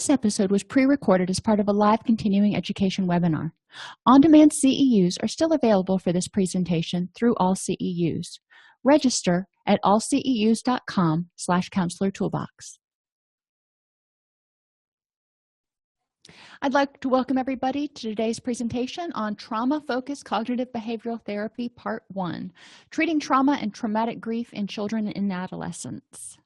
This episode was pre-recorded as part of a live continuing education webinar. On-demand CEUs are still available for this presentation through AllCEUs. Register at allceus.com/counselor toolbox. I'd like to welcome everybody to today's presentation on Trauma-Focused Cognitive Behavioral Therapy, Part 1, Treating Trauma and Traumatic Grief in Children and Adolescents.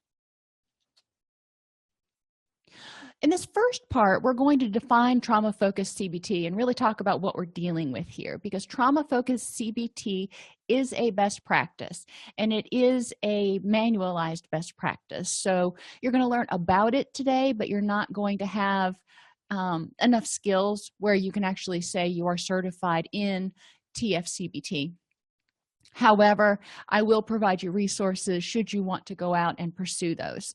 In this first part, we're going to define trauma-focused CBT and really talk about what we're dealing with here, because trauma-focused CBT is a best practice and it is a manualized best practice. So you're going to learn about it today, but you're not going to have enough skills where you can actually say you are certified in TF CBT. However, I will provide you resources should you want to go out and pursue those.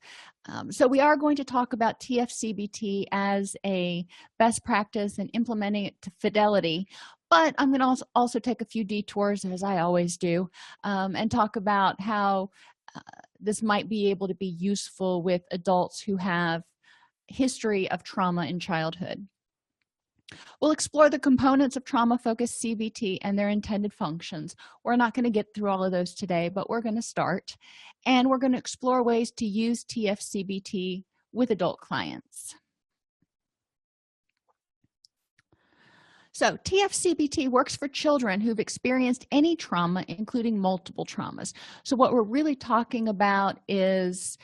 So we are going to talk about TF CBT as a best practice and implementing it to fidelity, but I'm going to also take a few detours, as I always do, and talk about how this might be able to be useful with adults who have history of trauma in childhood. We'll explore the components of trauma-focused CBT and their intended functions. We're not going to get through all of those today, but we're going to start. And we're going to explore ways to use TF CBT with adult clients. So TF CBT works for children who've experienced any trauma, including multiple traumas. So what we're really talking about is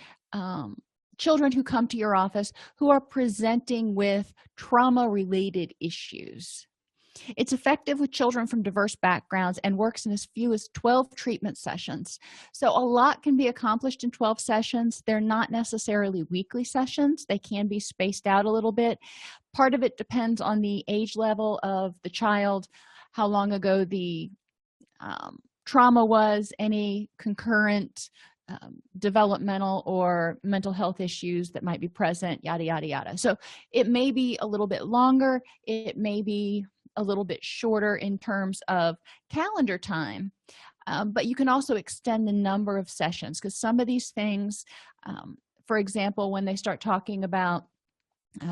children who come to your office who are presenting with trauma-related issues. It's effective with children from diverse backgrounds and works in as few as 12 treatment sessions. So a lot can be accomplished in 12 sessions. They're not necessarily weekly sessions. They can be spaced out a little bit. Part of it depends on the age level of the child, how long ago the trauma was, any concurrent developmental or mental health issues that might be present, yada yada yada. So it may be a little bit longer, it may be a little bit shorter in terms of calendar time, but you can also extend the number of sessions, because some of these things, for example, when they start talking about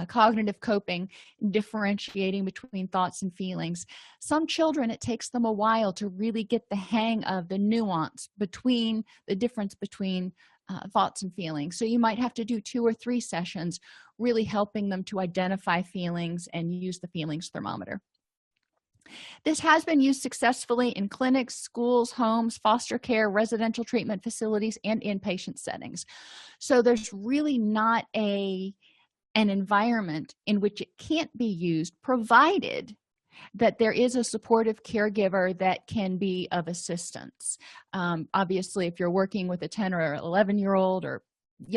cognitive coping, differentiating between thoughts and feelings, some children, it takes them a while to really get the hang of the nuance between the difference between thoughts and feelings. So you might have to do 2 or 3 sessions really helping them to identify feelings and use the feelings thermometer. This has been used successfully in clinics, schools, homes, foster care, residential treatment facilities, and inpatient settings. So there's really not an environment in which it can't be used, provided that there is a supportive caregiver that can be of assistance. Obviously, if you're working with a 10 or 11-year-old or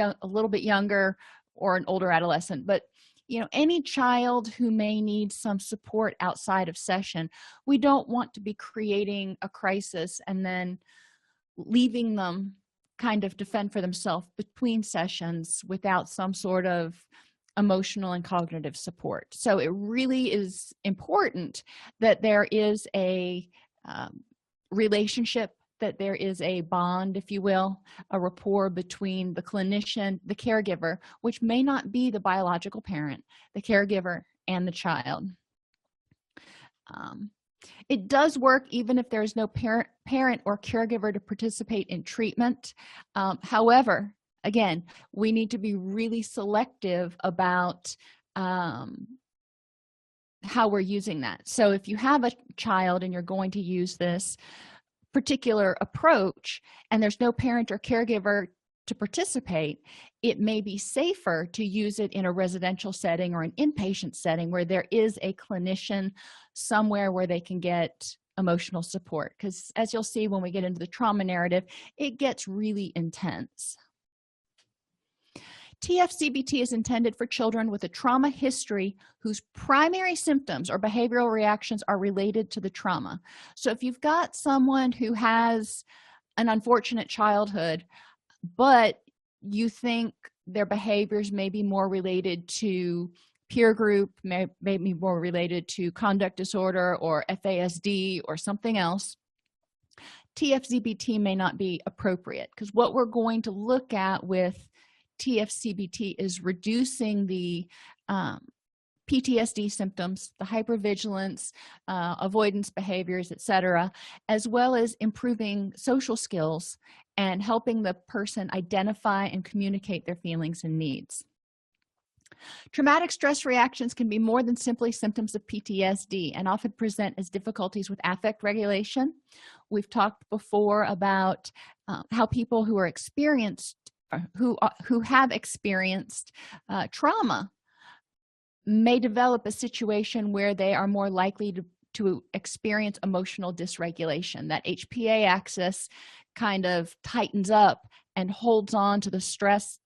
a little bit younger, or an older adolescent, but any child who may need some support outside of session, we don't want to be creating a crisis and then leaving them kind of to fend for themselves between sessions without some sort of emotional and cognitive support. So it really is important that there is a relationship, that there is a bond, if you will, a rapport between the clinician, the caregiver, which may not be the biological parent, the caregiver, and the child. It does work even if there is no parent or caregiver to participate in treatment. However, again, we need to be really selective about how we're using that. So if you have a child and you're going to use this particular approach and there's no parent or caregiver to participate, it may be safer to use it in a residential setting or an inpatient setting where there is a clinician somewhere where they can get emotional support. Because as you'll see when we get into the trauma narrative, it gets really intense. TF CBT is intended for children with a trauma history whose primary symptoms or behavioral reactions are related to the trauma. So if you've got someone who has an unfortunate childhood, but you think their behaviors may be more related to peer group, may be more related to conduct disorder or FASD or something else, TF CBT may not be appropriate, because what we're going to look at with TF CBT is reducing the PTSD symptoms, the hypervigilance, avoidance behaviors, etc., as well as improving social skills and helping the person identify and communicate their feelings and needs. Traumatic stress reactions can be more than simply symptoms of PTSD and often present as difficulties with affect regulation. We've talked before about how people who have experienced trauma may develop a situation where they are more likely to experience emotional dysregulation. That HPA axis kind of tightens up and holds on to the stress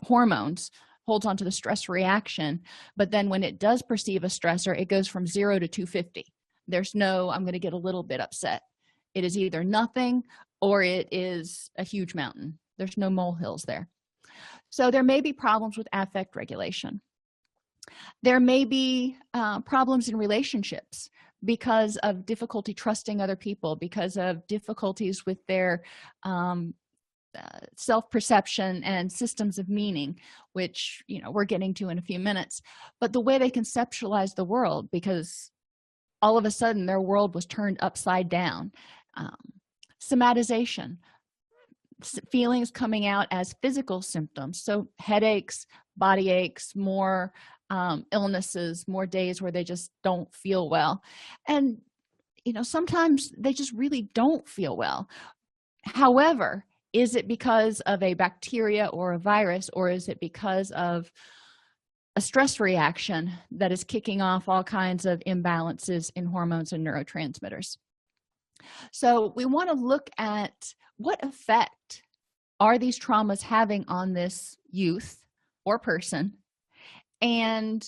hormones, holds on to the stress reaction, but then when it does perceive a stressor, it goes from 0 to 250. There's no, I'm going to get a little bit upset. It is either nothing or it is a huge mountain. There's no molehills there. So there may be problems with affect regulation. There may be problems in relationships because of difficulty trusting other people, because of difficulties with their self-perception and systems of meaning, which we're getting to in a few minutes. But the way they conceptualize the world, because all of a sudden their world was turned upside down. Somatization, feelings coming out as physical symptoms, so headaches, body aches, more illnesses, more days where they just don't feel well. And sometimes they just really don't feel well. However, is it because of a bacteria or a virus, or is it because of a stress reaction that is kicking off all kinds of imbalances in hormones and neurotransmitters? So we want to look at what effect are these traumas having on this youth or person, and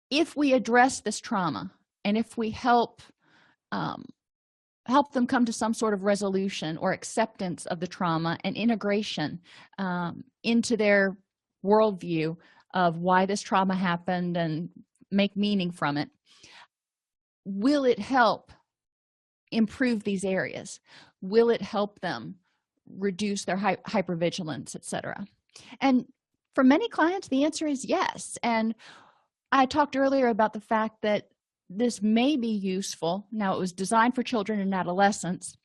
if we address this trauma and if we help them come to some sort of resolution or acceptance of the trauma and integration into their worldview of why this trauma happened and make meaning from it, will it help improve these areas? Will it help them reduce their hypervigilance, etc.? And for many clients, the answer is yes. And I talked earlier about the fact that this may be useful. Now, it was designed for children and adolescents,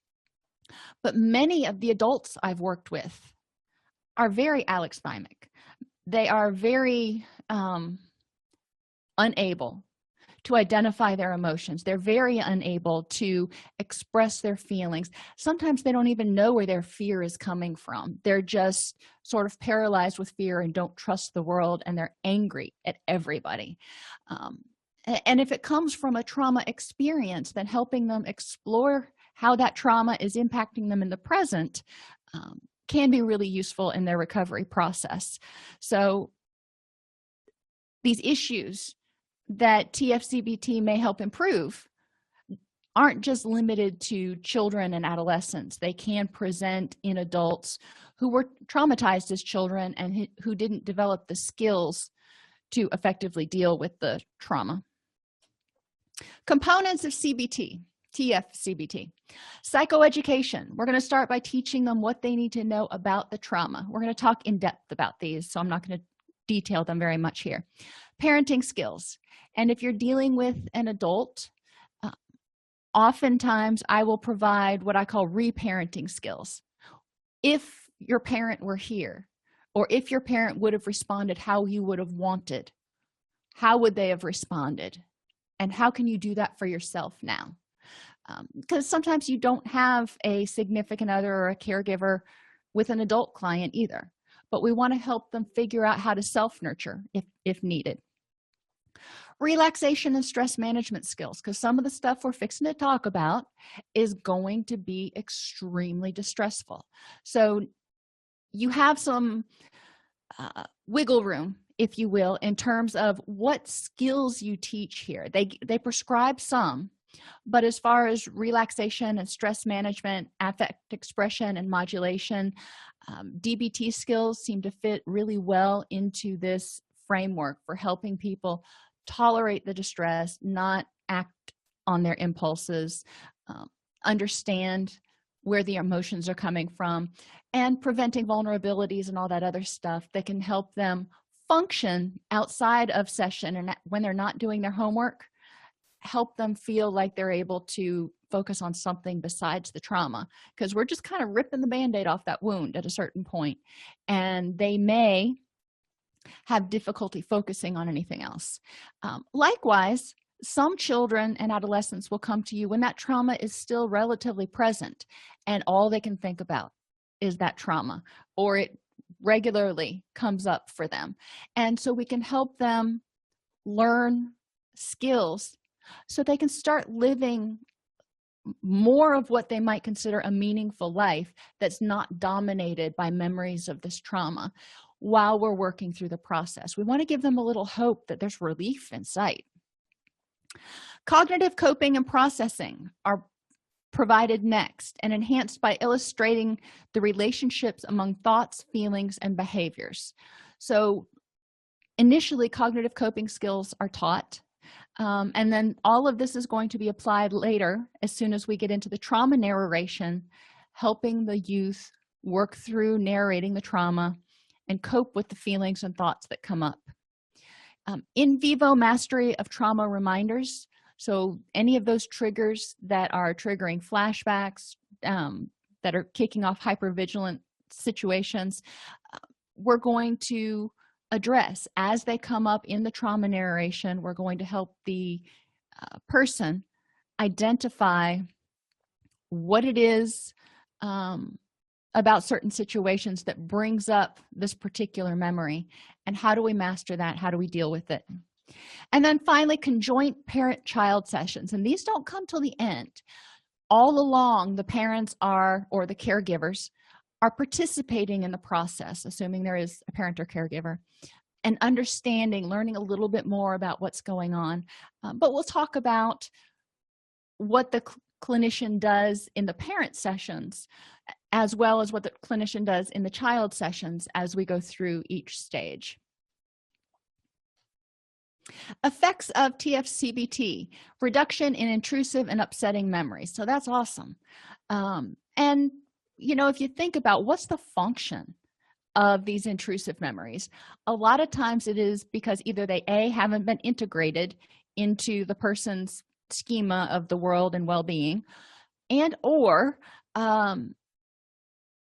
but many of the adults I've worked with are very alexithymic. They are very unable to identify their emotions. They're very unable to express their feelings. Sometimes they don't even know where their fear is coming from. They're just sort of paralyzed with fear and don't trust the world, and they're angry at everybody. And if it comes from a trauma experience, then helping them explore how that trauma is impacting them in the present can be really useful in their recovery process. So these issues that TF-CBT may help improve aren't just limited to children and adolescents. They can present in adults who were traumatized as children and who didn't develop the skills to effectively deal with the trauma. Components of CBT, TF-CBT. Psychoeducation. We're going to start by teaching them what they need to know about the trauma. We're going to talk in depth about these, so I'm not going to detail them very much here. Parenting skills. And if you're dealing with an adult, oftentimes I will provide what I call reparenting skills. If your parent were here, or if your parent would have responded how you would have wanted, how would they have responded? And how can you do that for yourself now? Because sometimes you don't have a significant other or a caregiver with an adult client either. But we want to help them figure out how to self-nurture if needed. Relaxation and stress management skills, because some of the stuff we're fixing to talk about is going to be extremely distressful. So you have some wiggle room, if you will, in terms of what skills you teach here. They prescribe some, but as far as relaxation and stress management, affect expression and modulation, DBT skills seem to fit really well into this framework for helping people tolerate the distress, not act on their impulses, understand where the emotions are coming from, and preventing vulnerabilities and all that other stuff that can help them function outside of session and when they're not doing their homework, help them feel like they're able to focus on something besides the trauma, because we're just kind of ripping the band-aid off that wound at a certain point, and they may have difficulty focusing on anything else. Likewise, some children and adolescents will come to you when that trauma is still relatively present and all they can think about is that trauma, or it regularly comes up for them. And so we can help them learn skills so they can start living more of what they might consider a meaningful life that's not dominated by memories of this trauma while we're working through the process. We want to give them a little hope that there's relief in sight. Cognitive coping and processing are provided next and enhanced by illustrating the relationships among thoughts, feelings, and behaviors. So initially, cognitive coping skills are taught, and then all of this is going to be applied later as soon as we get into the trauma narration, helping the youth work through narrating the trauma and cope with the feelings and thoughts that come up. In vivo mastery of trauma reminders. So any of those triggers that are triggering flashbacks, that are kicking off hypervigilant situations, we're going to address as they come up in the trauma narration. We're going to help the person identify what it is about certain situations that brings up this particular memory, and how do we master that, how do we deal with it. And then finally, conjoint parent-child sessions, and these don't come till the end. All along, the parents are, or the caregivers are participating in the process, assuming there is a parent or caregiver, and understanding, learning a little bit more about what's going on. But we'll talk about what the clinician does in the parent sessions, as well as what the clinician does in the child sessions as we go through each stage. Effects of TF CBT: reduction in intrusive and upsetting memories. So that's awesome. And you know, if you think about what's the function of these intrusive memories, a lot of times it is because either they haven't been integrated into the person's schema of the world and well-being, and or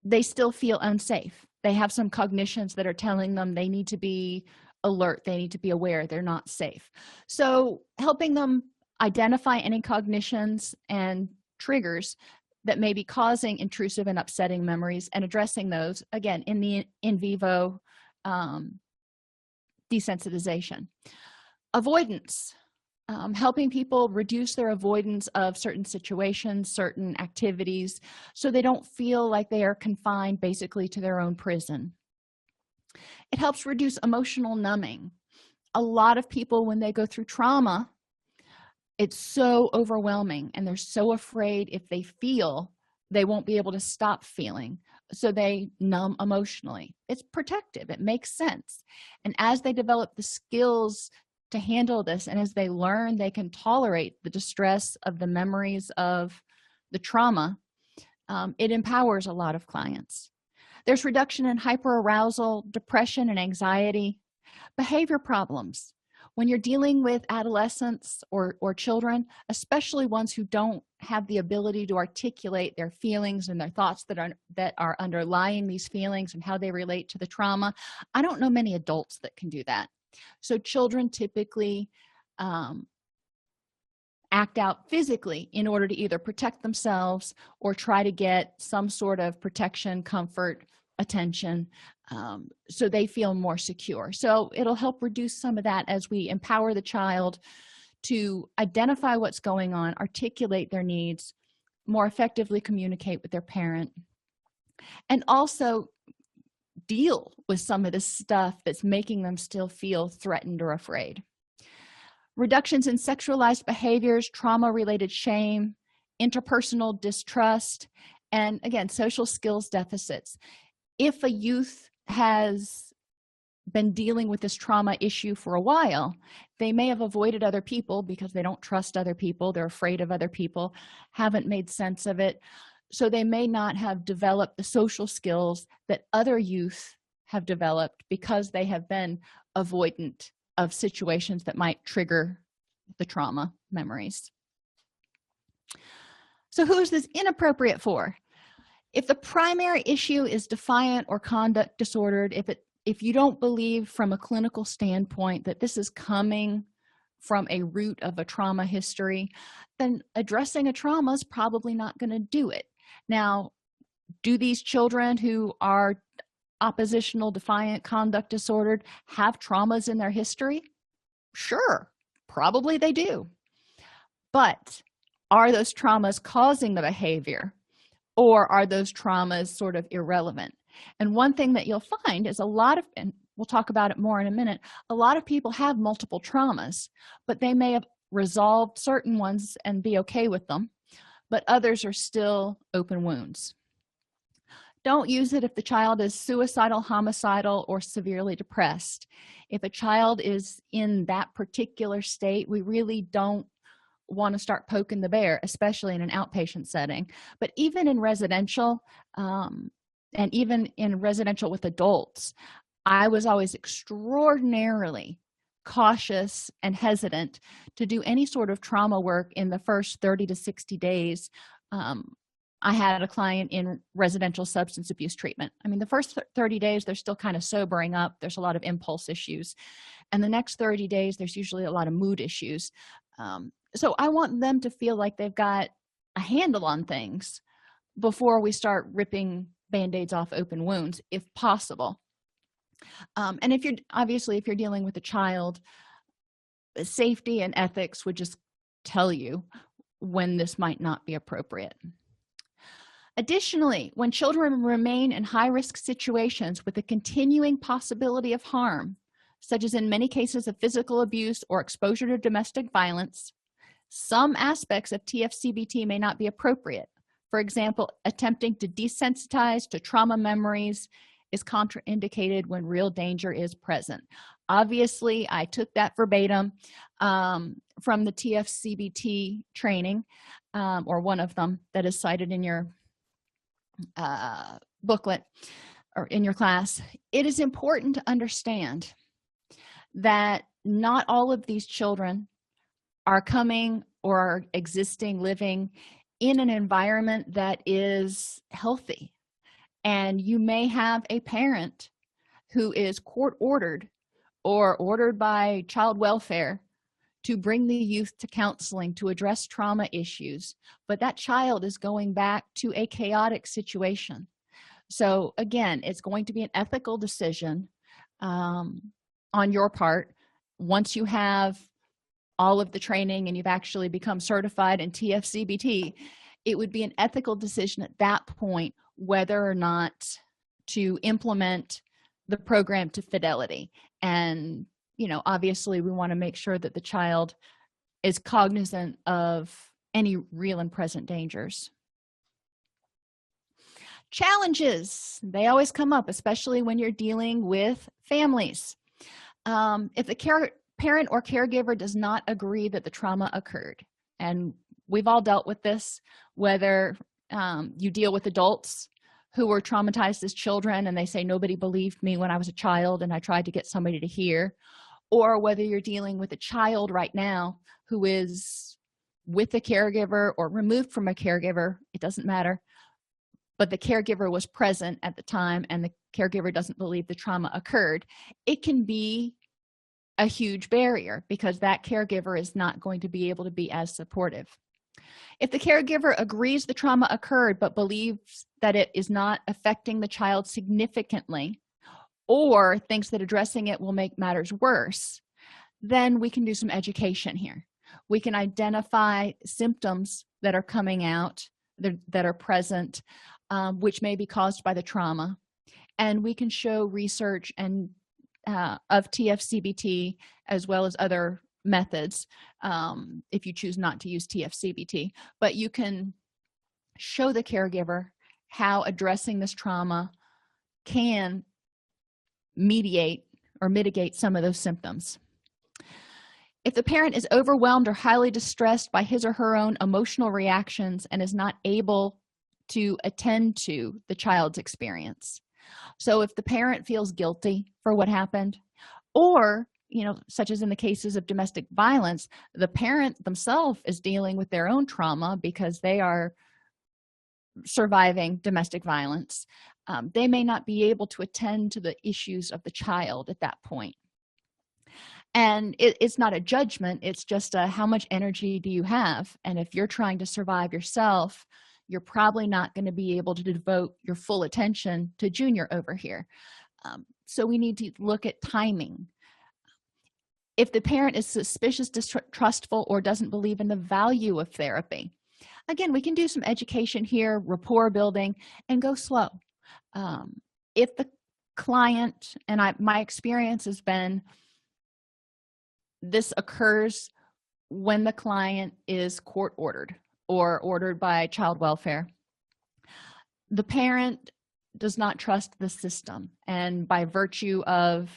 they still feel unsafe. They have some cognitions that are telling them they need to be alert, they need to be aware, they're not safe. So helping them identify any cognitions and triggers that may be causing intrusive and upsetting memories, and addressing those again in the in vivo desensitization. Avoidance, helping people reduce their avoidance of certain situations, certain activities, so they don't feel like they are confined basically to their own prison. It helps reduce emotional numbing. A lot of people, when they go through trauma, it's so overwhelming and they're so afraid if they feel, they won't be able to stop feeling, so they numb emotionally. It's protective, it makes sense. And as they develop the skills to handle this, and as they learn they can tolerate the distress of the memories of the trauma, it empowers a lot of clients. There's reduction in hyperarousal, depression, and anxiety. Behavior problems. When you're dealing with adolescents or children, especially ones who don't have the ability to articulate their feelings and their thoughts that are underlying these feelings and how they relate to the trauma, I don't know many adults that can do that. So children typically act out physically in order to either protect themselves or try to get some sort of protection, comfort, attention, so they feel more secure. So it'll help reduce some of that as we empower the child to identify what's going on, articulate their needs, more effectively communicate with their parent, and also deal with some of the stuff that's making them still feel threatened or afraid. Reductions in sexualized behaviors, trauma-related shame, interpersonal distrust, and again, social skills deficits. If a youth has been dealing with this trauma issue for a while, they may have avoided other people because they don't trust other people, they're afraid of other people, haven't made sense of it. So they may not have developed the social skills that other youth have developed because they have been avoidant of situations that might trigger the trauma memories. So who is this inappropriate for? If the primary issue is defiant or conduct disordered, if you don't believe from a clinical standpoint that this is coming from a root of a trauma history, then addressing a trauma is probably not going to do it. Now, do these children who are oppositional, defiant, conduct disordered have traumas in their history? Sure, probably they do. But are those traumas causing the behavior, or are those traumas sort of irrelevant? And one thing that you'll find is and we'll talk about it more in a minute, a lot of people have multiple traumas, but they may have resolved certain ones and be okay with them, but others are still open wounds. Don't use it if the child is suicidal, homicidal, or severely depressed. If a child is in that particular state, we really don't want to start poking the bear, especially in an outpatient setting. But even in residential, and even in residential with adults, I was always extraordinarily cautious and hesitant to do any sort of trauma work in the first 30 to 60 days. I had a client in residential substance abuse treatment. I mean, the first 30 days, they're still kind of sobering up. There's a lot of impulse issues. And the next 30 days, there's usually a lot of mood issues. So I want them to feel like they've got a handle on things before we start ripping Band-Aids off open wounds, if possible. And if you're dealing with a child, safety and ethics would just tell you when this might not be appropriate. Additionally, when children remain in high-risk situations with a continuing possibility of harm, such as in many cases of physical abuse or exposure to domestic violence, some aspects of TF CBT may not be appropriate. For example, attempting to desensitize to trauma memories is contraindicated when real danger is present. Obviously, I took that verbatim from the TF CBT training, or one of them that is cited in your booklet or in your class. It is important to understand that not all of these children are coming or are existing, living in an environment that is healthy. And you may have a parent who is court-ordered or ordered by child welfare to bring the youth to counseling to address trauma issues, but that child is going back to a chaotic situation. So again, it's going to be an ethical decision on your part. Once you have all of the training and you've actually become certified in TF CBT, it would be an ethical decision at that point whether or not to implement the program to fidelity. And obviously we want to make sure that the child is cognizant of any real and present dangers. Challenges, they always come up, especially when you're dealing with families. If the parent or caregiver does not agree that the trauma occurred, and we've all dealt with this, whether you deal with adults who were traumatized as children and they say nobody believed me when I was a child and I tried to get somebody to hear, or whether you're dealing with a child right now who is with a caregiver or removed from a caregiver, it doesn't matter, but the caregiver was present at the time and the caregiver doesn't believe the trauma occurred, it can be a huge barrier because that caregiver is not going to be able to be as supportive. If the caregiver agrees the trauma occurred but believes that it is not affecting the child significantly, or thinks that addressing it will make matters worse, then we can do some education here. We can identify symptoms that are coming out, that are present, which may be caused by the trauma, and we can show research and of TF CBT as well as other methods if you choose not to use TF CBT, but you can show the caregiver how addressing this trauma can mediate or mitigate some of those symptoms. If the parent is overwhelmed or highly distressed by his or her own emotional reactions and is not able to attend to the child's experience. So if the parent feels guilty for what happened, Or, such as in the cases of domestic violence, the parent themselves is dealing with their own trauma because they are surviving domestic violence. They may not be able to attend to the issues of the child at that point. And it's not a judgment, it's just how much energy do you have? And if you're trying to survive yourself, you're probably not going to be able to devote your full attention to Junior over here. So we need to look at timing. If the parent is suspicious, distrustful, or doesn't believe in the value of therapy, again, we can do some education here, rapport building, and go slow. If the client, and my experience has been, this occurs when the client is court ordered or ordered by child welfare. The parent does not trust the system, and by virtue of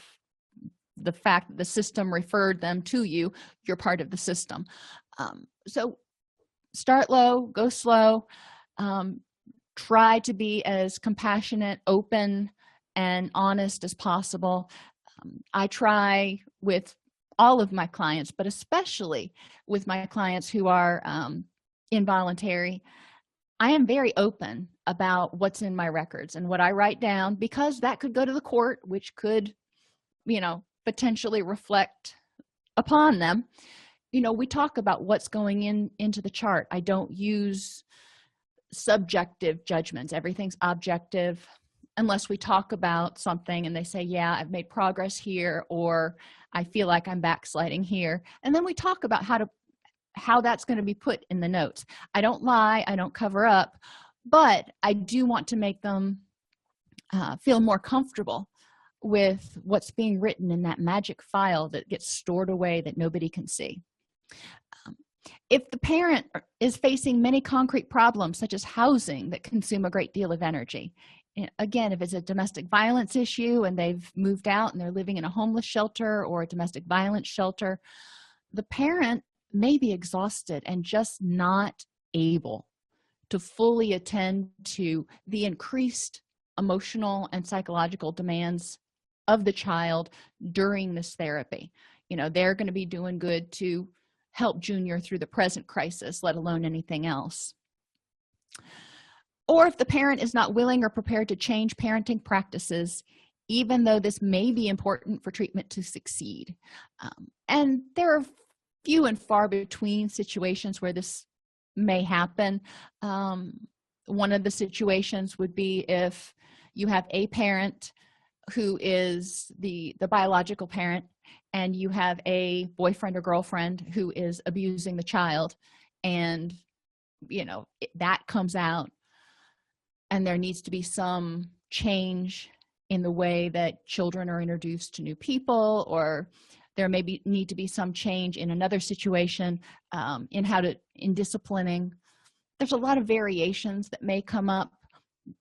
the fact that the system referred them to you, you're part of the system. So start low, go slow, try to be as compassionate, open, and honest as possible. I try with all of my clients, but especially with my clients who are involuntary, I am very open about what's in my records and what I write down, because that could go to the court, which could, potentially reflect upon them. We talk about what's going into the chart. I don't use subjective judgments. Everything's objective, unless we talk about something and they say, yeah, I've made progress here, or I feel like I'm backsliding here. And then we talk about how that's going to be put in the notes. I don't lie, I don't cover up, but I do want to make them feel more comfortable with what's being written in that magic file that gets stored away that nobody can see. If the parent is facing many concrete problems, such as housing, that consume a great deal of energy, again, if it's a domestic violence issue and they've moved out and they're living in a homeless shelter or a domestic violence shelter, the parent may be exhausted and just not able to fully attend to the increased emotional and psychological demands of the child during this therapy. They're going to be doing good to help Junior through the present crisis, let alone anything else. Or if the parent is not willing or prepared to change parenting practices, even though this may be important for treatment to succeed. And there are few and far between situations where this may happen. One of the situations would be if you have a parent who is the biological parent, and you have a boyfriend or girlfriend who is abusing the child, and that comes out, and there needs to be some change in the way that children are introduced to new people, or there may need to be some change in another situation, in disciplining. There's a lot of variations that may come up,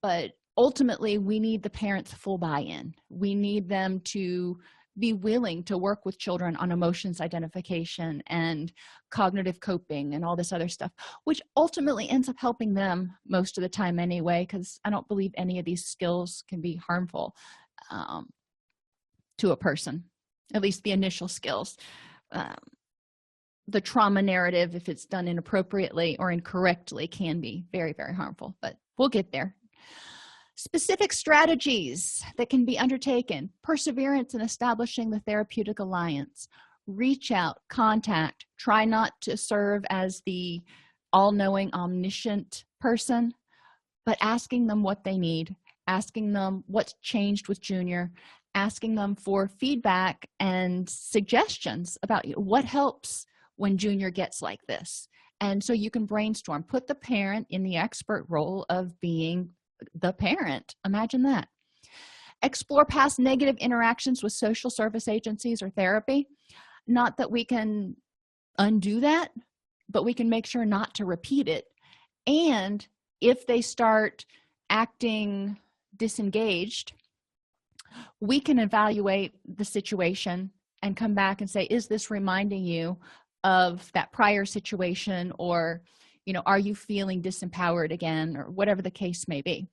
but ultimately we need the parents' full buy-in. We need them to be willing to work with children on emotions identification and cognitive coping and all this other stuff, which ultimately ends up helping them most of the time anyway, because I don't believe any of these skills can be harmful to a person, at least the initial skills. The trauma narrative, if it's done inappropriately or incorrectly, can be very, very harmful, but we'll get there. Specific strategies that can be undertaken: perseverance in establishing the therapeutic alliance, reach out, contact, try not to serve as the all-knowing, omniscient person, but asking them what they need, asking them what's changed with Junior, asking them for feedback and suggestions about what helps when Junior gets like this. And so you can brainstorm, put the parent in the expert role of being the parent. Imagine that. Explore past negative interactions with social service agencies or therapy. Not that we can undo that, but we can make sure not to repeat it. And if they start acting disengaged, we can evaluate the situation and come back and say, is this reminding you of that prior situation, or are you feeling disempowered again, or whatever the case may be.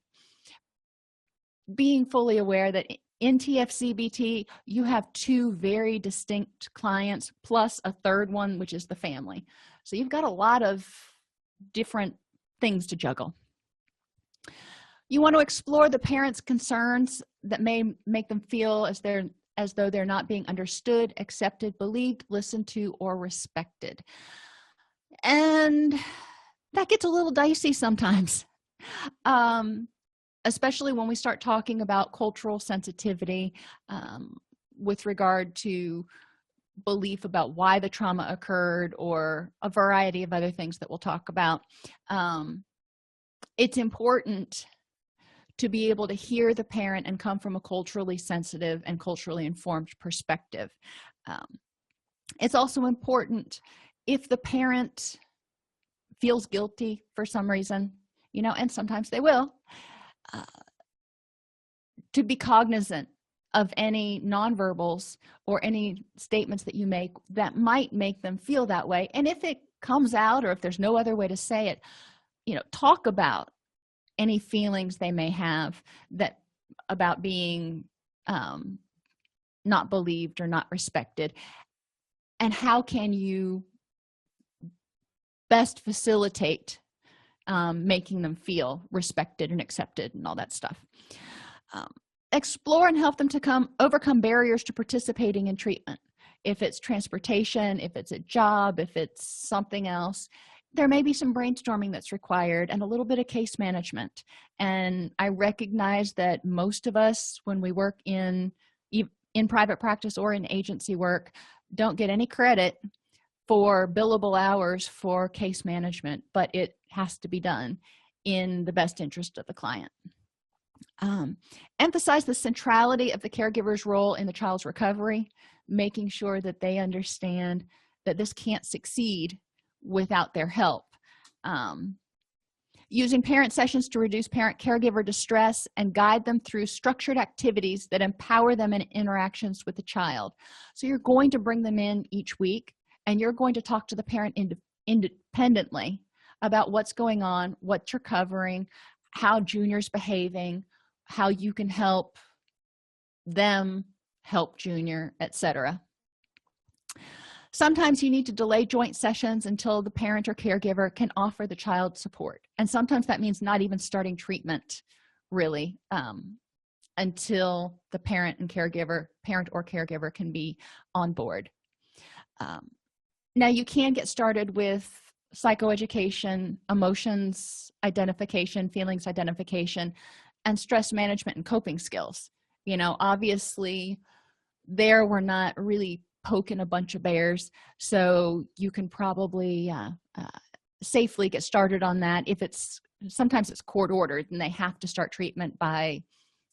Being fully aware that in TF-CBT, you have two very distinct clients plus a third one, which is the family. So you've got a lot of different things to juggle. You want to explore the parents' concerns that may make them feel as though they're not being understood, accepted, believed, listened to, or respected. And that gets a little dicey sometimes, especially when we start talking about cultural sensitivity with regard to belief about why the trauma occurred or a variety of other things that we'll talk about. It's important to be able to hear the parent and come from a culturally sensitive and culturally informed perspective. It's also important if the parent feels guilty for some reason, and sometimes they will, to be cognizant of any nonverbals or any statements that you make that might make them feel that way. And if it comes out, or if there's no other way to say it, talk about any feelings they may have that about being not believed or not respected, and how can you best facilitate making them feel respected and accepted and all that stuff. Explore and help them to overcome barriers to participating in treatment. If it's transportation, if it's a job, if it's something else, there may be some brainstorming that's required and a little bit of case management. And I recognize that most of us, when we work in private practice or in agency work, don't get any credit for billable hours for case management, but it has to be done in the best interest of the client. Emphasize the centrality of the caregiver's role in the child's recovery, making sure that they understand that this can't succeed without their help. Using parent sessions to reduce parent-caregiver distress and guide them through structured activities that empower them in interactions with the child. So you're going to bring them in each week, and you're going to talk to the parent independently about what's going on, what you're covering, how Junior's behaving, how you can help them help Junior, etc. Sometimes you need to delay joint sessions until the parent or caregiver can offer the child support. And sometimes that means not even starting treatment, really, until the parent or caregiver can be on board. Now, you can get started with psychoeducation, emotions identification, feelings identification, and stress management and coping skills. Obviously, there we're not really poking a bunch of bears, so you can probably safely get started on that. If sometimes it's court ordered and they have to start treatment by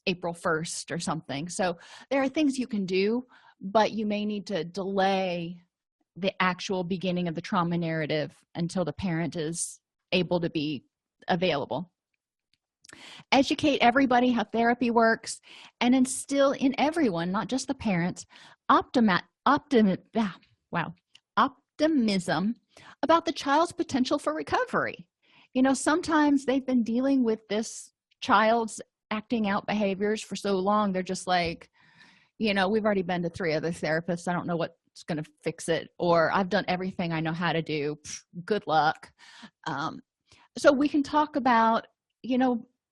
April 1st or something. So there are things you can do, but you may need to delay the actual beginning of the trauma narrative until the parent is able to be available. Educate everybody how therapy works and instill in everyone, not just the parents, optimism about the child's potential for recovery. Sometimes they've been dealing with this child's acting out behaviors for so long, they're just like, we've already been to 3 other therapists, I don't know what's going to fix it, or I've done everything I know how to do, good luck. So we can talk about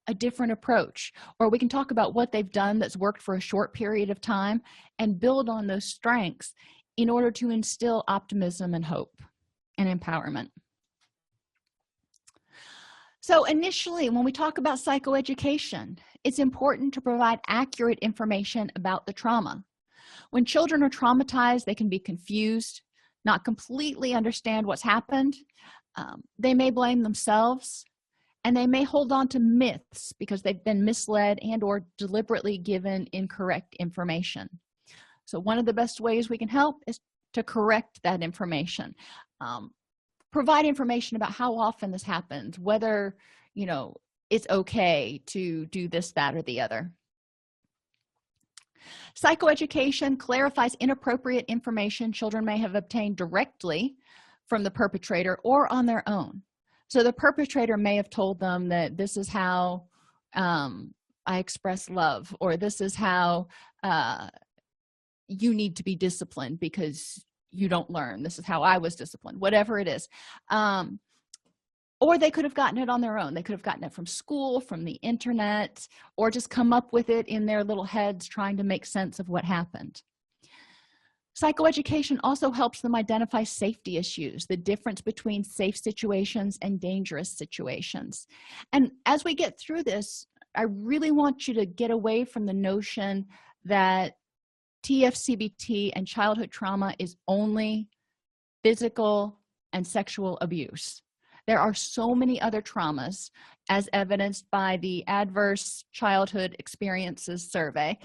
a different approach, or we can talk about what they've done that's worked for a short period of time and build on those strengths in order to instill optimism and hope and empowerment. So initially, when we talk about psychoeducation, it's important to provide accurate information about the trauma. When children are traumatized, they can be confused, not completely understand what's happened. They may blame themselves, and they may hold on to myths because they've been misled and or deliberately given incorrect information. So one of the best ways we can help is to correct that information. Provide information about how often this happens, whether it's okay to do this, that, or the other. Psychoeducation clarifies inappropriate information children may have obtained directly from the perpetrator or on their own. So the perpetrator may have told them that this is how I express love, or this is how you need to be disciplined because you don't learn. This is how I was disciplined, whatever it is. Or they could have gotten it on their own. They could have gotten it from school, from the internet, or just come up with it in their little heads trying to make sense of what happened. Psychoeducation also helps them identify safety issues, the difference between safe situations and dangerous situations. And as we get through this, I really want you to get away from the notion that TF CBT and childhood trauma is only physical and sexual abuse. There are so many other traumas, as evidenced by the Adverse Childhood Experiences Survey,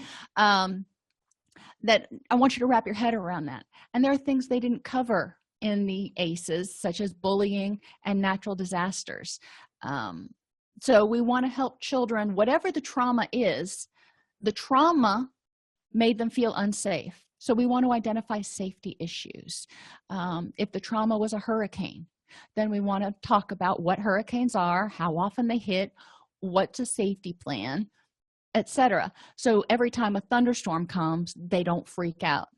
that I want you to wrap your head around that. And there are things they didn't cover in the ACEs, such as bullying and natural disasters. So we want to help children, whatever the trauma is, the trauma made them feel unsafe. So we want to identify safety issues. If the trauma was a hurricane, then we want to talk about what hurricanes are, how often they hit, what's a safety plan, etc. So every time a thunderstorm comes, they don't freak out.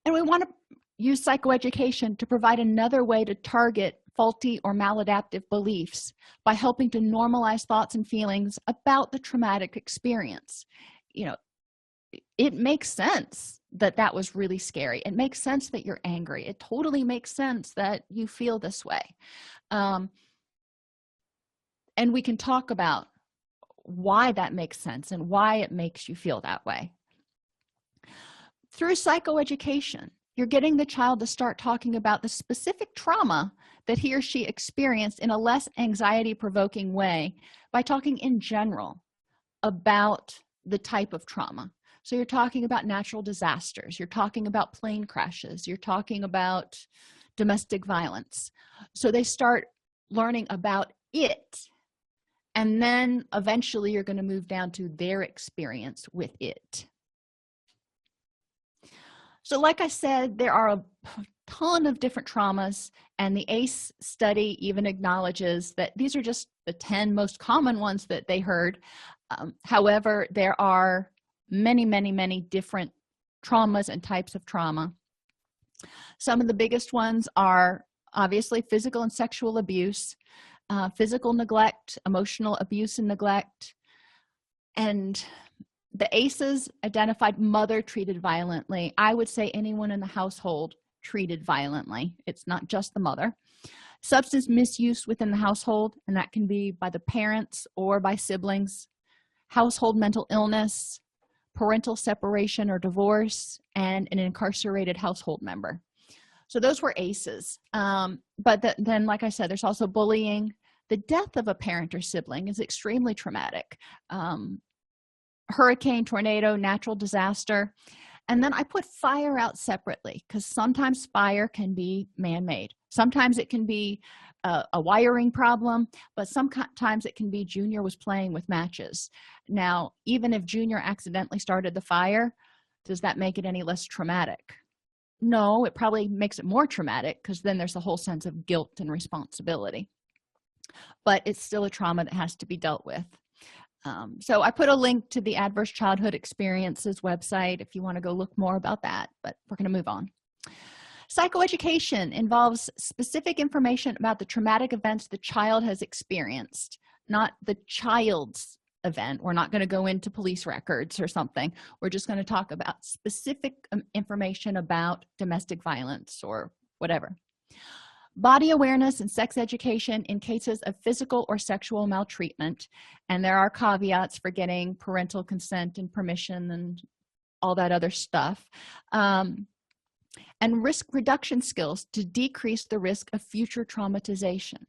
And we want to use psychoeducation to provide another way to target faulty or maladaptive beliefs by helping to normalize thoughts and feelings about the traumatic experience. You know, it makes sense that that was really scary. It makes sense that you're angry. It totally makes sense that you feel this way. And we can talk about why that makes sense and why it makes you feel that way. Through psychoeducation, you're getting the child to start talking about the specific trauma that he or she experienced in a less anxiety-provoking way by talking in general about the type of trauma. So you're talking about natural disasters, you're talking about plane crashes, you're talking about domestic violence. So they start learning about it, and then eventually you're going to move down to their experience with it. So like I said, there are a ton of different traumas, and the ACE study even acknowledges that these are just the 10 most common ones that they heard. However, there are many different traumas and types of trauma. Some of the biggest ones are obviously physical and sexual abuse, physical neglect, emotional abuse and neglect, and the ACEs identified mother treated violently. I would say anyone in the household treated violently. It's not just the mother. Substance misuse within the household, and that can be by the parents or by siblings. Household mental illness, parental separation or divorce, and an incarcerated household member. So those were ACEs. But then, like I said, there's also bullying. The death of a parent or sibling is extremely traumatic. Hurricane, tornado, natural disaster. And then I put fire out separately, because sometimes fire can be man-made. Sometimes it can be a wiring problem, but sometimes it can be Junior was playing with matches. Now, even if Junior accidentally started the fire, does that make it any less traumatic? No, it probably makes it more traumatic, because then there's a whole sense of guilt and responsibility. But it's still a trauma that has to be dealt with. So I put a link to the Adverse Childhood Experiences website if you want to go look more about that, but we're going to move on. Psychoeducation involves specific information about the traumatic events the child has experienced, not the child's event. We're not going to go into police records or something. We're just going to talk about specific information about domestic violence or whatever. Body awareness and sex education in cases of physical or sexual maltreatment. And there are caveats for getting parental consent and permission and all that other stuff. And risk reduction skills to decrease the risk of future traumatization.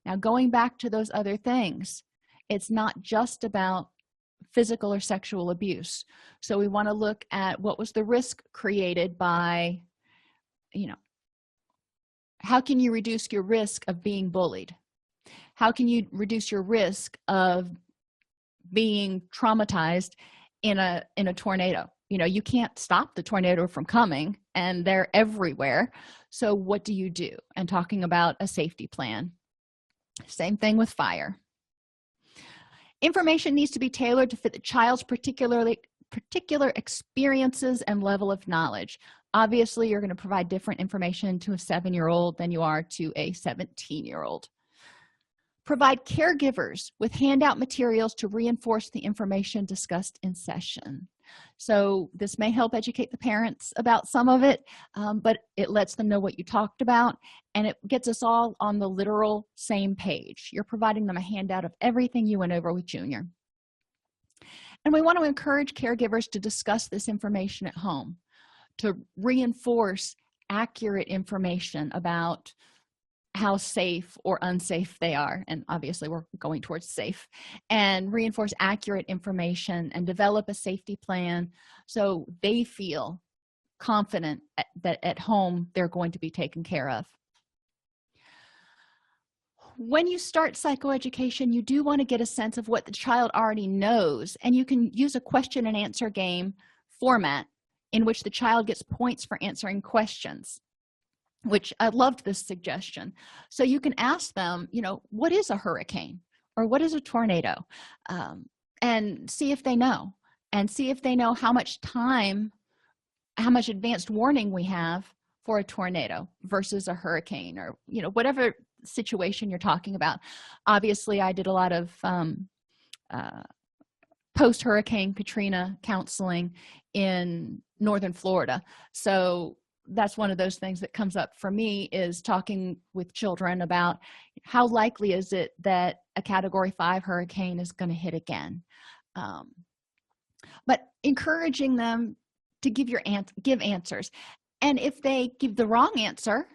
Now, going back to those other things, it's not just about physical or sexual abuse. So we want to look at what was the risk created by, how can you reduce your risk of being bullied? How can you reduce your risk of being traumatized in a tornado? You can't stop the tornado from coming, and they're everywhere. So what do you do? And talking about a safety plan. Same thing with fire. Information needs to be tailored to fit the child's particular experiences and level of knowledge. Obviously, you're going to provide different information to a 7-year-old than you are to a 17-year-old. Provide caregivers with handout materials to reinforce the information discussed in session. So this may help educate the parents about some of it, but it lets them know what you talked about, and it gets us all on the literal same page. You're providing them a handout of everything you went over with Junior. And we want to encourage caregivers to discuss this information at home, to reinforce accurate information about how safe or unsafe they are, and obviously we're going towards safe, and reinforce accurate information and develop a safety plan so they feel confident that at home they're going to be taken care of. When you start psychoeducation, you do want to get a sense of what the child already knows, and you can use a question and answer game format in which the child gets points for answering questions, which I loved this suggestion. So you can ask them, what is a hurricane or what is a tornado, and see if they know, and see if they know how much advanced warning we have for a tornado versus a hurricane, or whatever situation you're talking about. Obviously, I did a lot of post-Hurricane Katrina counseling in northern Florida, so that's one of those things that comes up for me, is talking with children about how likely is it that a Category 5 hurricane is going to hit again. But encouraging them to give answers, and if they give the wrong answer,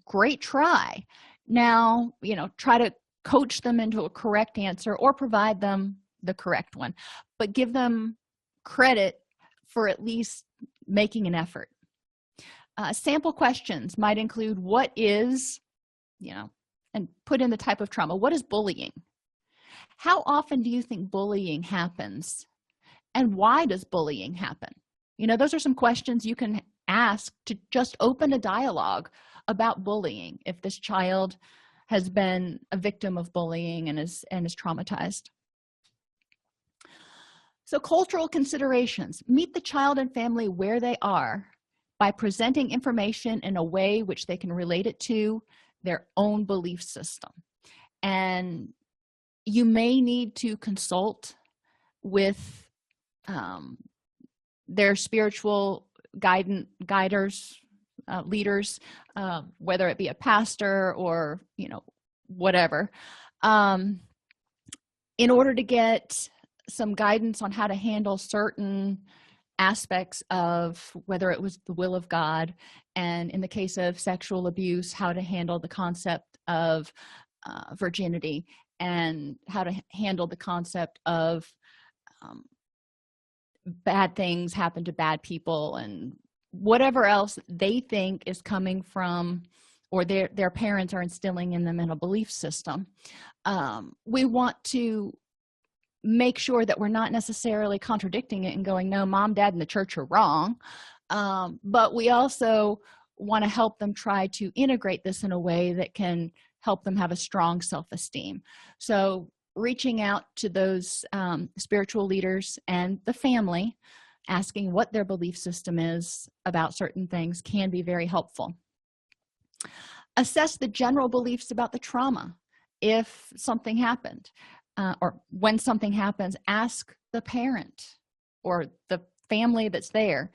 great try. Now, try to coach them into a correct answer or provide them the correct one, but give them credit for at least making an effort. Sample questions might include what is, and put in the type of trauma. What is bullying? How often do you think bullying happens? And why does bullying happen? Those are some questions you can ask to just open a dialogue about bullying if this child has been a victim of bullying and is traumatized. So cultural considerations. Meet the child and family where they are by presenting information in a way which they can relate it to their own belief system. And you may need to consult with their spiritual guiders, leaders, whether it be a pastor or whatever, in order to get some guidance on how to handle certain aspects of whether it was the will of God, and in the case of sexual abuse, how to handle the concept of virginity, and how to handle the concept of bad things happen to bad people, and whatever else they think is coming from, or their parents are instilling in them in a belief system. We want to make sure that we're not necessarily contradicting it and going, no, mom, dad, and the church are wrong, but we also want to help them try to integrate this in a way that can help them have a strong self-esteem. So reaching out to those spiritual leaders and the family, asking what their belief system is about certain things can be very helpful. Assess the general beliefs about the trauma. If something happened, or when something happens, ask the parent or the family that's there,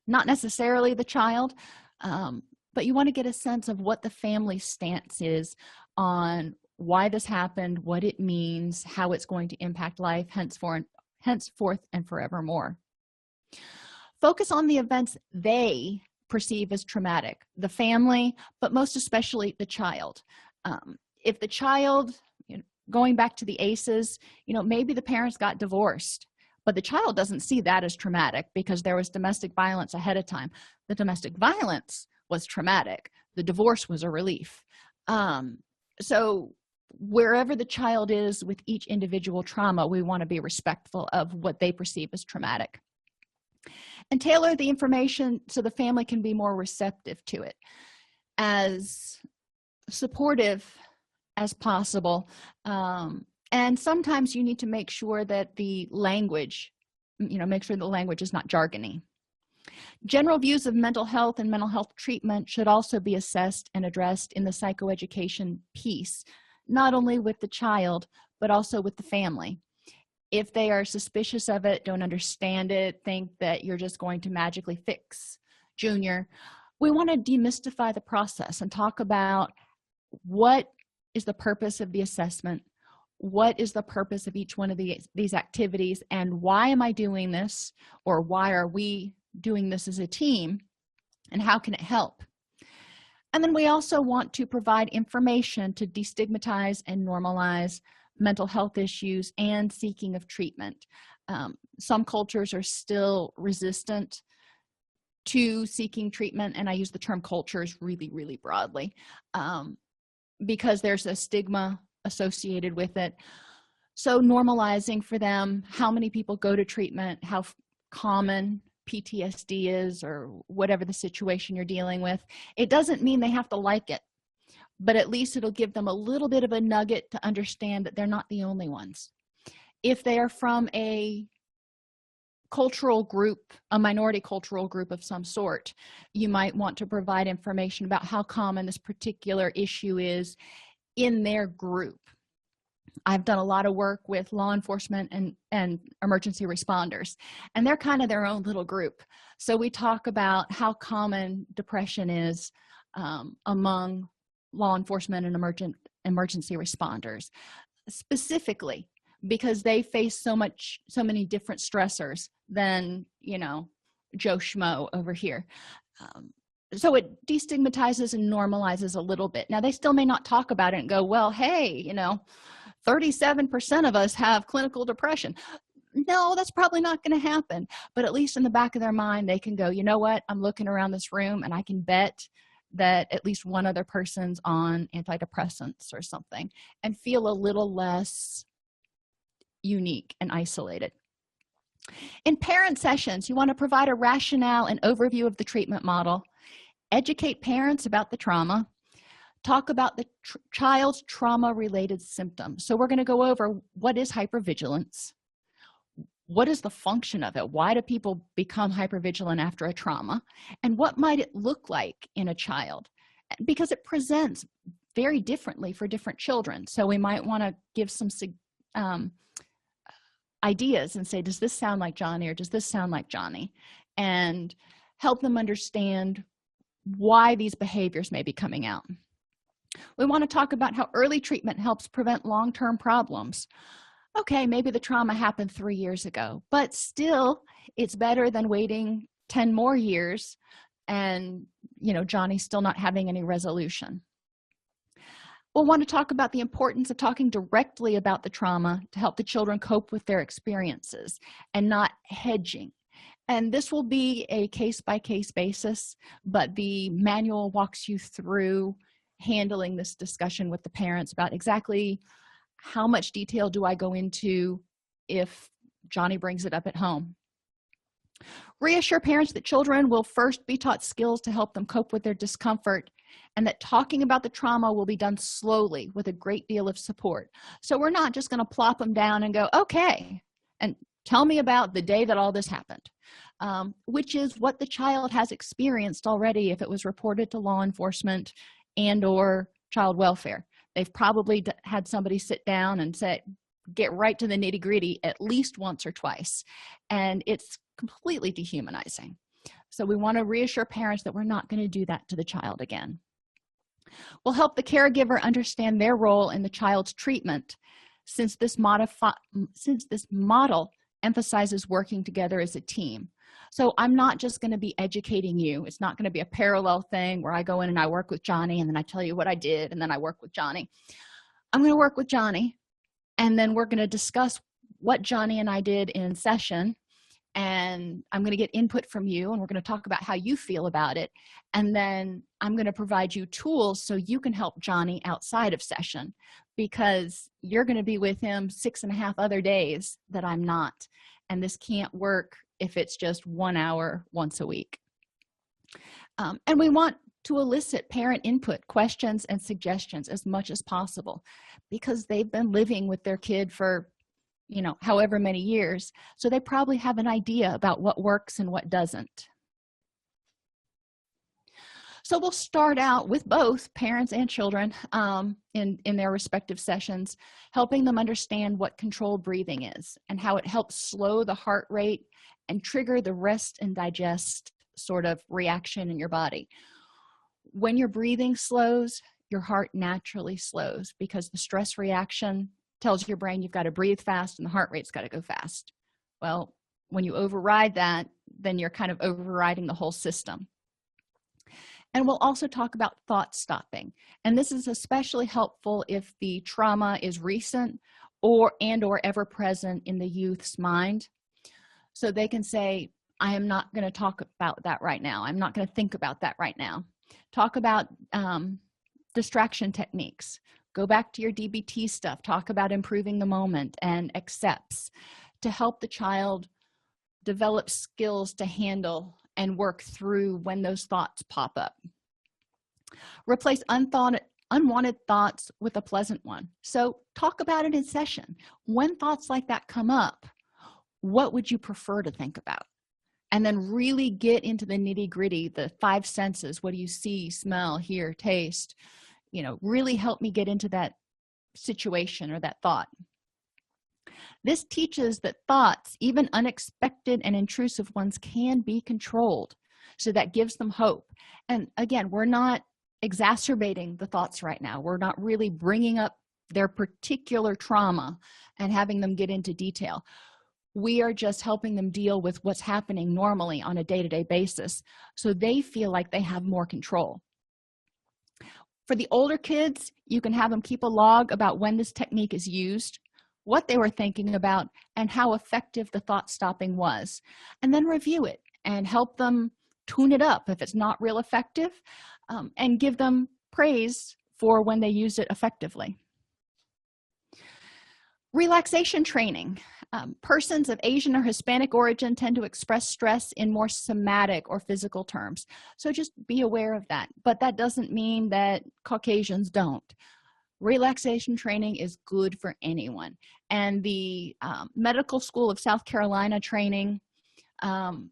not necessarily the child, but you want to get a sense of what the family stance is on why this happened, what it means, how it's going to impact life henceforth and forevermore. Focus on the events they perceive as traumatic, the family, but most especially the child. If the child, going back to the ACEs, maybe the parents got divorced, but the child doesn't see that as traumatic because there was domestic violence ahead of time. The domestic violence was traumatic. The divorce was a relief. So wherever the child is with each individual trauma, we want to be respectful of what they perceive as traumatic. And tailor the information so the family can be more receptive to it. As supportive as possible, And sometimes you need to make sure that the language, make sure the language is not jargony. General views of mental health and mental health treatment should also be assessed and addressed in the psychoeducation piece, not only with the child, but also with the family. If they are suspicious of it, don't understand it, think that you're just going to magically fix Junior, we want to demystify the process and talk about what is the purpose of the assessment, what is the purpose of each one of these activities, and why am I doing this, or why are we doing this as a team, and how can it help? And then we also want to provide information to destigmatize and normalize mental health issues and seeking of treatment. Some cultures are still resistant to seeking treatment, and I use the term cultures really, really broadly, because there's a stigma associated with it. So normalizing for them how many people go to treatment, how common PTSD is, or whatever the situation you're dealing with. It doesn't mean they have to like it, but at least it'll give them a little bit of a nugget to understand that they're not the only ones. If they are from a cultural group, a minority cultural group of some sort, you might want to provide information about how common this particular issue is in their group. I've done a lot of work with law enforcement and emergency responders, and they're kind of their own little group. So we talk about how common depression is among law enforcement and emergency responders, specifically because they face so many different stressors than Joe Schmo over here. So it destigmatizes and normalizes a little bit. Now, they still may not talk about it and go, well, hey, 37% of us have clinical depression. No, that's probably not going to happen. But at least in the back of their mind, they can go, you know what? I'm looking around this room and I can bet that at least one other person's on antidepressants or something, and feel a little less unique and isolated. In parent sessions, you want to provide a rationale and overview of the treatment model, educate parents about the trauma, talk about the child's trauma-related symptoms. So we're going to go over what is hypervigilance, what is the function of it, why do people become hypervigilant after a trauma, and what might it look like in a child, because it presents very differently for different children. So we might want to give some ideas and say, does this sound like Johnny, or does this sound like Johnny, and help them understand why these behaviors may be coming out. We want to talk about how early treatment helps prevent long-term problems. Okay, maybe the trauma happened 3 years ago, but still it's better than waiting 10 more years and Johnny's still not having any resolution. We'll want to talk about the importance of talking directly about the trauma to help the children cope with their experiences and not hedging. And this will be a case-by-case basis, but the manual walks you through handling this discussion with the parents about exactly how much detail do I go into if Johnny brings it up at home. Reassure parents that children will first be taught skills to help them cope with their discomfort, and that talking about the trauma will be done slowly with a great deal of support. So we're not just going to plop them down and go, okay, and tell me about the day that all this happened, which is what the child has experienced already if it was reported to law enforcement and or child welfare. They've probably had somebody sit down and say, get right to the nitty-gritty at least once or twice, and it's completely dehumanizing. So we want to reassure parents that we're not going to do that to the child again. We'll help the caregiver understand their role in the child's treatment, since this model emphasizes working together as a team. So I'm not just going to be educating you. It's not going to be a parallel thing where I go in and I work with Johnny and then I tell you what I did and then I work with Johnny. I'm going to work with Johnny, and then we're going to discuss what Johnny and I did in session, and I'm going to get input from you, and we're going to talk about how you feel about it, and then I'm going to provide you tools so you can help Johnny outside of session, because you're going to be with him 6.5 other days that I'm not, and this can't work if it's just 1 hour once a week. And we want to elicit parent input, questions, and suggestions as much as possible, because they've been living with their kid for, however many years, so they probably have an idea about what works and what doesn't. So we'll start out with both parents and children in their respective sessions, helping them understand what controlled breathing is and how it helps slow the heart rate and trigger the rest and digest sort of reaction in your body. When your breathing slows, your heart naturally slows, because the stress reaction tells your brain you've got to breathe fast and the heart rate's got to go fast. Well, when you override that, then you're kind of overriding the whole system. And we'll also talk about thought stopping. And this is especially helpful if the trauma is recent or ever present in the youth's mind. So they can say, I am not going to talk about that right now. I'm not going to think about that right now. Talk about distraction techniques. Go back to your DBT stuff. Talk about improving the moment and accepts, to help the child develop skills to handle and work through when those thoughts pop up. Replace unwanted thoughts with a pleasant one. So talk about it in session. When thoughts like that come up, what would you prefer to think about? And then really get into the nitty-gritty, the 5 senses. What do you see, smell, hear, taste? Really help me get into that situation or that thought. This teaches that thoughts, even unexpected and intrusive ones, can be controlled. So that gives them hope. And again, we're not exacerbating the thoughts right now. We're not really bringing up their particular trauma and having them get into detail. We are just helping them deal with what's happening normally on a day-to-day basis, so they feel like they have more control. For the older kids, you can have them keep a log about when this technique is used, what they were thinking about, and how effective the thought stopping was, and then review it and help them tune it up if it's not real effective, and give them praise for when they use it effectively. Relaxation training. Persons of Asian or Hispanic origin tend to express stress in more somatic or physical terms. So just be aware of that. But that doesn't mean that Caucasians don't. Relaxation training is good for anyone. And the Medical School of South Carolina training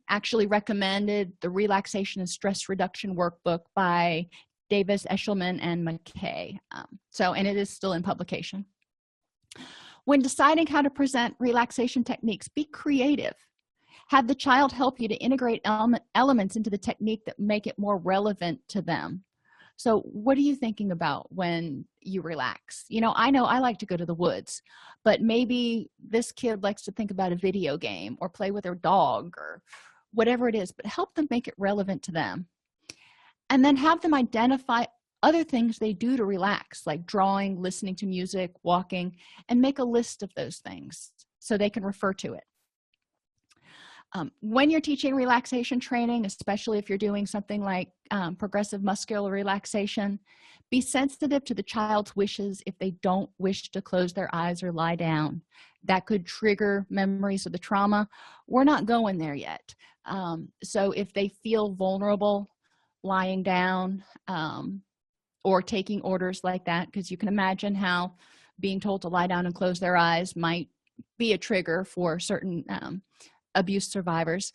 actually recommended the Relaxation and Stress Reduction Workbook by Davis, Eshelman, and McKay. And it is still in publication. When deciding how to present relaxation techniques, be creative. Have the child help you to integrate elements into the technique that make it more relevant to them. So what are you thinking about when you relax? I know I like to go to the woods, but maybe this kid likes to think about a video game or play with their dog or whatever it is, but help them make it relevant to them. And then have them identify other things they do to relax, like drawing, listening to music, walking, and make a list of those things so they can refer to it. When you're teaching relaxation training, especially if you're doing something like progressive muscular relaxation, be sensitive to the child's wishes if they don't wish to close their eyes or lie down. That could trigger memories of the trauma. We're not going there yet. So if they feel vulnerable lying down, or taking orders like that, because you can imagine how being told to lie down and close their eyes might be a trigger for certain abuse survivors.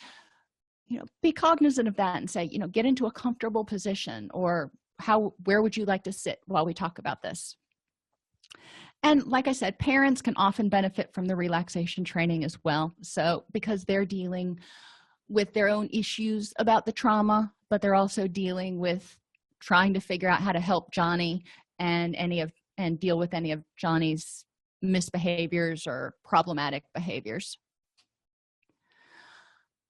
Be cognizant of that and say, get into a comfortable position, or where would you like to sit while we talk about this? And like I said, parents can often benefit from the relaxation training as well. So because they're dealing with their own issues about the trauma, but they're also dealing with trying to figure out how to help Johnny and deal with any of Johnny's misbehaviors or problematic behaviors.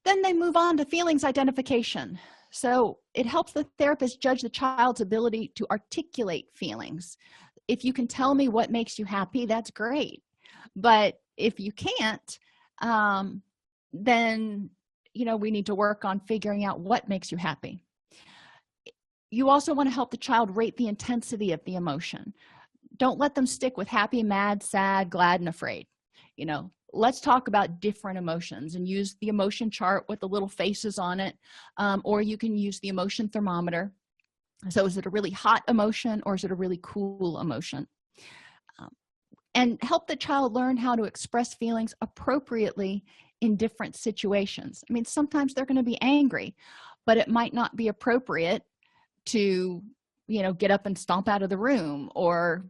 Then they move on to feelings identification. So it helps the therapist judge the child's ability to articulate feelings. If you can tell me what makes you happy, that's great. But if you can't, then we need to work on figuring out what makes you happy. You also want to help the child rate the intensity of the emotion. Don't let them stick with happy, mad, sad, glad, and afraid. Let's talk about different emotions and use the emotion chart with the little faces on it, or you can use the emotion thermometer So is it a really hot emotion or is it a really cool emotion? And help the child learn how to express feelings appropriately in different situations. I mean, sometimes they're going to be angry, but it might not be appropriate to, get up and stomp out of the room or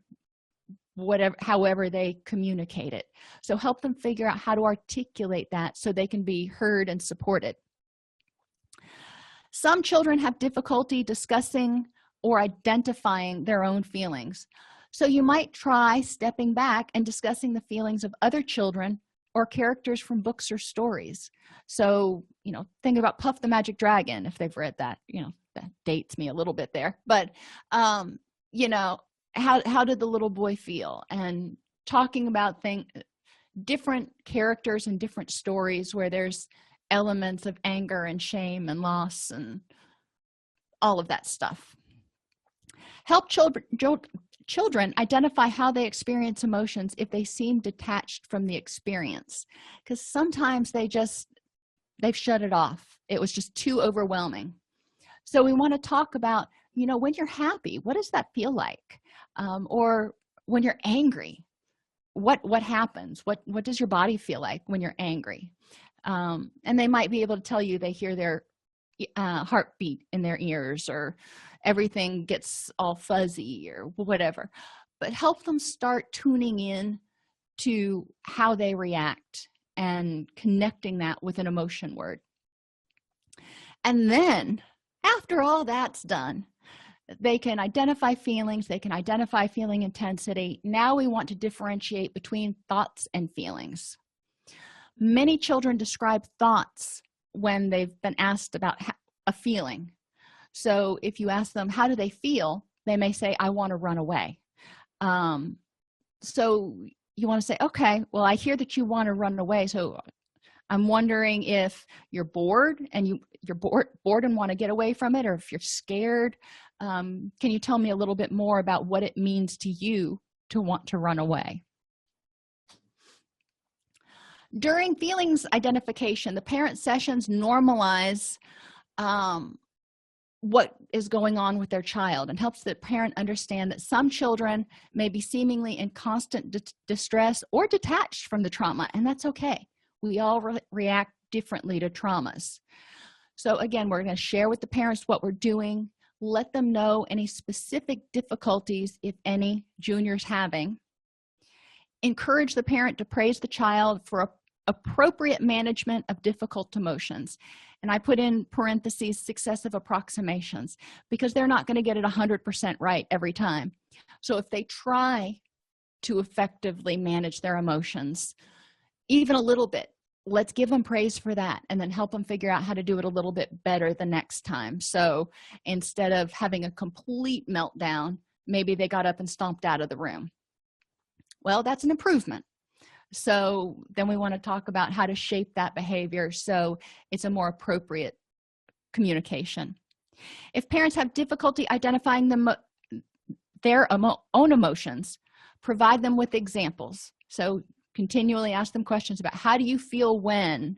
whatever, however they communicate it. So help them figure out how to articulate that so they can be heard and supported. Some children have difficulty discussing or identifying their own feelings. So you might try stepping back and discussing the feelings of other children or characters from books or stories. So, think about Puff the Magic Dragon, if they've read that. That dates me a little bit there. But, how did the little boy feel? And talking about different characters and different stories where there's elements of anger and shame and loss and all of that stuff. Help children identify how they experience emotions if they seem detached from the experience, because sometimes they've shut it off. It was just too overwhelming. So we want to talk about, when you're happy, what does that feel like? Or when you're angry, what happens? What does your body feel like when you're angry? And they might be able to tell you they hear their heartbeat in their ears, or everything gets all fuzzy or whatever. But help them start tuning in to how they react and connecting that with an emotion word. And then after all that's done, they can identify feelings, they can identify feeling intensity. Now we want to differentiate between thoughts and feelings. Many children describe thoughts when they've been asked about a feeling. So if you ask them, how do they feel? They may say, I want to run away. So you want to say, okay, well, I hear that you want to run away. So I'm wondering if you're bored and you're bored and want to get away from it, or if you're scared. Can you tell me a little bit more about what it means to you to want to run away? During feelings identification, the parent sessions normalize what is going on with their child and helps the parent understand that some children may be seemingly in constant distress or detached from the trauma, and that's okay. We all react differently to traumas. So again, we're going to share with the parents what we're doing, let them know any specific difficulties, if any, Junior's having. Encourage the parent to praise the child for appropriate management of difficult emotions. And I put in parentheses successive approximations, because they're not going to get it 100% right every time. So if they try to effectively manage their emotions, even a little bit, let's give them praise for that, and then help them figure out how to do it a little bit better the next time. So instead of having a complete meltdown, maybe they got up and stomped out of the room. Well, that's an improvement. So then we want to talk about how to shape that behavior so it's a more appropriate communication. If parents have difficulty identifying their own emotions, provide them with examples. So continually ask them questions about, how do you feel when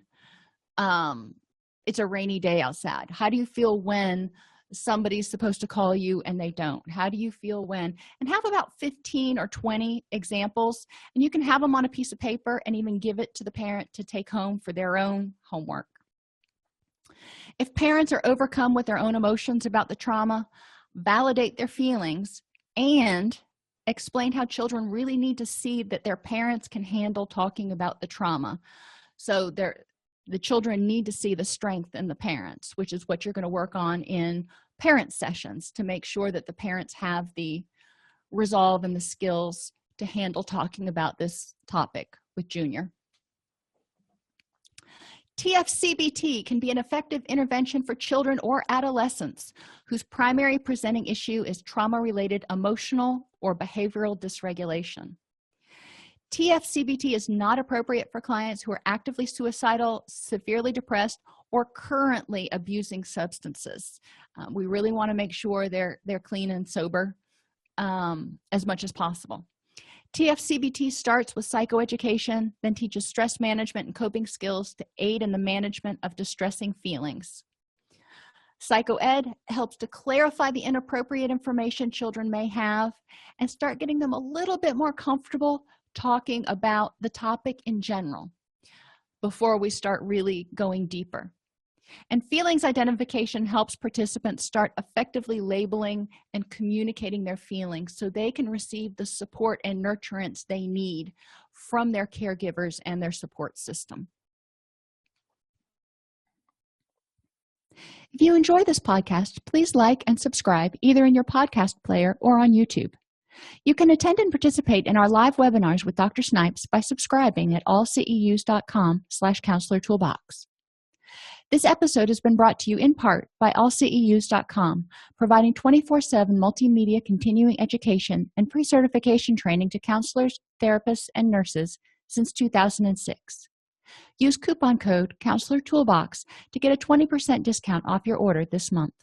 it's a rainy day outside? How do you feel when somebody's supposed to call you and they don't? How do you feel when? And have about 15 or 20 examples, and you can have them on a piece of paper and even give it to the parent to take home for their own homework. If parents are overcome with their own emotions about the trauma, validate their feelings and explain how children really need to see that their parents can handle talking about the trauma. So the children need to see the strength in the parents, which is what you're going to work on in parent sessions, to make sure that the parents have the resolve and the skills to handle talking about this topic with Junior. TF CBT can be an effective intervention for children or adolescents whose primary presenting issue is trauma-related emotional or behavioral dysregulation. TF CBT is not appropriate for clients who are actively suicidal, severely depressed, or currently abusing substances. We really want to make sure they're clean and sober as much as possible. TF CBT starts with psychoeducation, then teaches stress management and coping skills to aid in the management of distressing feelings. Psychoed helps to clarify the inappropriate information children may have and start getting them a little bit more comfortable talking about the topic in general before we start really going deeper. And feelings identification helps participants start effectively labeling and communicating their feelings so they can receive the support and nurturance they need from their caregivers and their support system. If you enjoy this podcast, please like and subscribe either in your podcast player or on YouTube. You can attend and participate in our live webinars with Dr. Snipes by subscribing at allceus.com/counselor toolbox. This episode has been brought to you in part by allceus.com, providing 24/7 multimedia continuing education and pre-certification training to counselors, therapists, and nurses since 2006. Use coupon code Counselor Toolbox to get a 20% discount off your order this month.